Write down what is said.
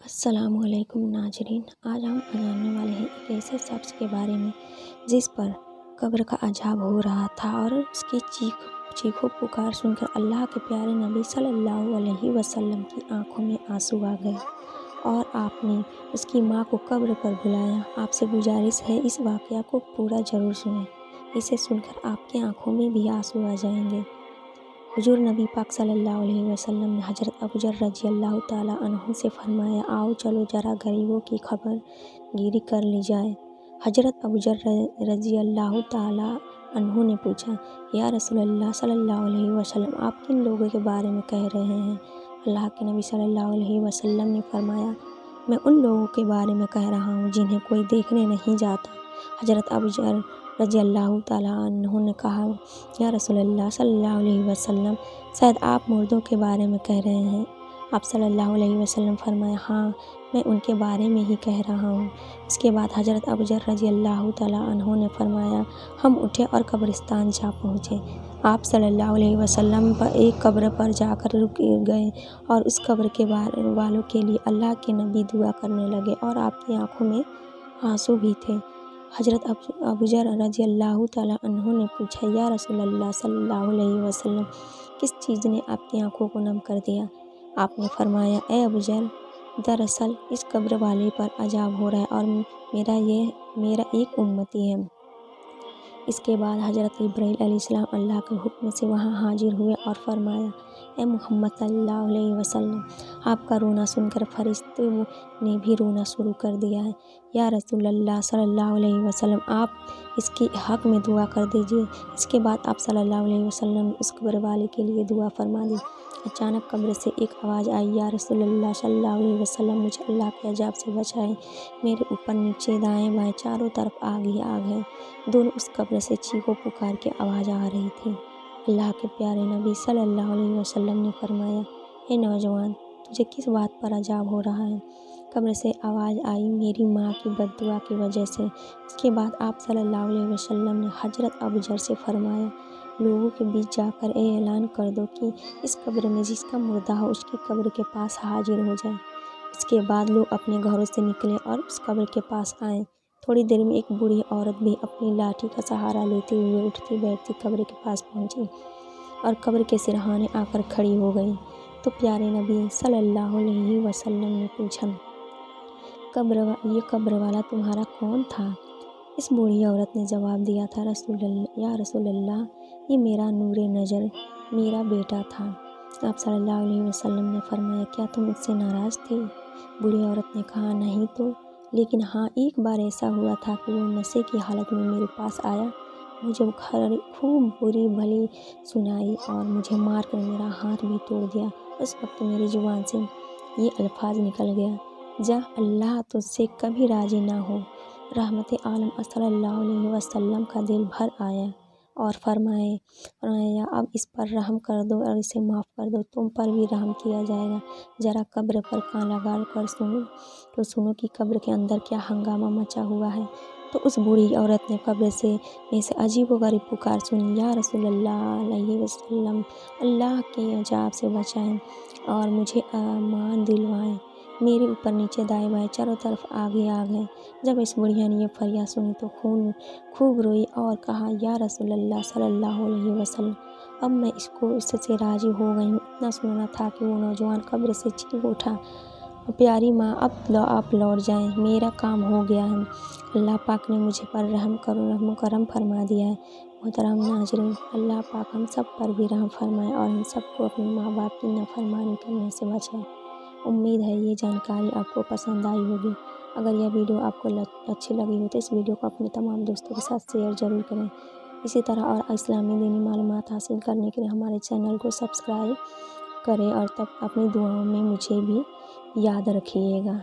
السلام علیکم ناظرین، آج ہم جاننے والے ہیں ایک ایسے شخص کے بارے میں جس پر قبر کا عذاب ہو رہا تھا اور اس کی چیخو پکار سن کر اللہ کے پیارے نبی صلی اللہ علیہ وسلم کی آنکھوں میں آنسو آ گئے اور آپ نے اس کی ماں کو قبر پر بلایا۔ آپ سے گزارش ہے اس واقعہ کو پورا ضرور سنیں، اسے سن کر آپ کی آنکھوں میں بھی آنسو آ جائیں گے۔ حضور نبی پاک صلی اللہ علیہ وسلم نے حضرت ابوذر رضی اللہ تعالیٰ عنہ سے فرمایا، آؤ چلو ذرا غریبوں کی خبر گیری کر لی جائے۔ حضرت ابوذر رضی اللہ تعالیٰ عنہ نے پوچھا، یا رسول اللہ صلی اللہ علیہ وسلم، آپ کن لوگوں کے بارے میں کہہ رہے ہیں؟ اللہ کے نبی صلی اللہ علیہ وسلم نے فرمایا، میں ان لوگوں کے بارے میں کہہ رہا ہوں جنہیں کوئی دیکھنے نہیں جاتا۔ حضرت ابوذر رضی اللہ تعالیٰ عنہ نے کہا، یا رسول اللہ صلی اللہ علیہ وسلم، شاید آپ مردوں کے بارے میں کہہ رہے ہیں۔ آپ صلی اللہ علیہ وسلم فرمایا، ہاں، میں ان کے بارے میں ہی کہہ رہا ہوں۔ اس کے بعد حضرت ابوذر رضی اللہ تعالیٰ عنہ نے فرمایا، ہم اٹھے اور قبرستان جا پہنچے۔ آپ صلی اللہ علیہ وسلم ایک قبر پر جا کر رک گئے اور اس قبر کے والوں کے لیے اللہ کے نبی دعا کرنے لگے اور آپ کی آنکھوں میں آنسو بھی تھے۔ حضرت ابوذر رضی اللہ تعالیٰ عنہ نے پوچھا، یا رسول اللہ صلی اللہ علیہ وسلم، کس چیز نے آپ کی آنکھوں کو نم کر دیا؟ آپ نے فرمایا، اے ابوذر، دراصل اس قبر والے پر عذاب ہو رہا ہے اور میرا ایک امتی ہے۔ اس کے بعد حضرت جبرائیل علیہ السلام اللہ کے حکم سے وہاں حاضر ہوئے اور فرمایا، اے محمد صلی اللہ علیہ وسلم، آپ کا رونا سن کر فرشتوں نے بھی رونا شروع کر دیا ہے۔ یا رسول اللہ صلی اللہ علیہ وسلم، آپ اس کے حق میں دعا کر دیجیے۔ اس کے بعد آپ صلی اللہ علیہ وسلم نے اس قبر والے کے لیے دعا فرما دی۔ اچانک قبر سے ایک آواز آئی، یا رسول اللہ صلی اللہ علیہ وسلم، مجھے اللہ کے عذاب سے بچائیں، میرے اوپر نیچے دائیں بائیں چاروں طرف آگ ہی آگ ہے۔ دونوں اس قبر سے چیخو پکار کے آواز آ رہی تھی۔ اللہ کے پیارے نبی صلی اللہ علیہ وسلم نے فرمایا، اے نوجوان، تجھے کس بات پر عذاب ہو رہا ہے؟ قبر سے آواز آئی، میری ماں کی بد دعا کی وجہ سے۔ اس کے بعد آپ صلی اللہ علیہ وسلم نے حضرت ابوذر سے فرمایا، لوگوں کے بیچ جا کر اعلان کر دو کہ اس قبر میں جس کا مردہ ہو اس کی قبر کے پاس حاضر ہو جائے۔ اس کے بعد لوگ اپنے گھروں سے نکلے اور اس قبر کے پاس آئے۔ تھوڑی دیر میں ایک بوڑھی عورت بھی اپنی لاٹھی کا سہارا لیتے ہوئے اٹھتی بیٹھتی قبر کے پاس پہنچی اور قبر کے سرہانے آ کر کھڑی ہو گئی۔ تو پیارے نبی صلی اللہ علیہ وسلم نے پوچھا، یہ قبر والا تمہارا کون تھا؟ اس بوڑھی عورت نے جواب دیا تھا، یا رسول اللہ، یہ میرا نور نظر، میرا بیٹا تھا۔ آپ صلی اللہ علیہ وسلم نے فرمایا، کیا تم اس سے ناراض تھے؟ بوڑھی عورت نے کہا، نہیں تو، لیکن ہاں، ایک بار ایسا ہوا تھا کہ وہ نشے کی حالت میں میرے پاس آیا، مجھے خوب بری بھلی سنائی اور مجھے مار کر میرا ہاتھ بھی توڑ دیا۔ اس وقت میری زبان سے یہ الفاظ نکل گیا، جا، اللہ تجھ سے کبھی راضی نہ ہو۔ رحمت عالم صلی اللہ علیہ وسلم کا دل بھر آیا اور فرمایا، اب اس پر رحم کر دو اور اسے معاف کر دو، تم پر بھی رحم کیا جائے گا۔ ذرا قبر پر کان لگا کر سنو کہ قبر کے اندر کیا ہنگامہ مچا ہوا ہے۔ تو اس بوڑھی عورت نے قبر میں سے عجیب و غریب پکار سنی، یا رسول اللہ علیہ وسلم، اللہ کے عذاب سے بچائیں اور مجھے امان دلوائیں، میرے اوپر نیچے دائیں بائیں چاروں طرف آگ ہی آگ ہے۔ جب اس بڑھیا نے یہ فریاد سنی تو خوب روئی اور کہا، یا رسول اللہ صلی اللہ علیہ وسلم، اب میں اس سے راضی ہو گئی ہوں۔ اتنا سننا تھا کہ وہ نوجوان قبر سے چیخ اٹھا، پیاری ماں، اب آپ لوٹ جائیں، میرا کام ہو گیا ہے، اللہ پاک نے مجھے پر رحم کرم فرما دیا ہے۔ محترم ناظرین، اللہ پاک ہم سب پر بھی رحم فرمائے اور ہم سب کو اپنے ماں باپ کی نافرمانی کرنے سے بچائے۔ امید ہے یہ جانکاری آپ کو پسند آئی ہوگی۔ اگر یہ ویڈیو آپ کو اچھی لگی ہو تو اس ویڈیو کو اپنے تمام دوستوں کے ساتھ شیئر ضرور کریں۔ اسی طرح اور اسلامی دینی معلومات حاصل کرنے کے لیے ہمارے چینل کو سبسکرائب کریں اور تب اپنی دعاؤں میں مجھے بھی یاد رکھیے گا۔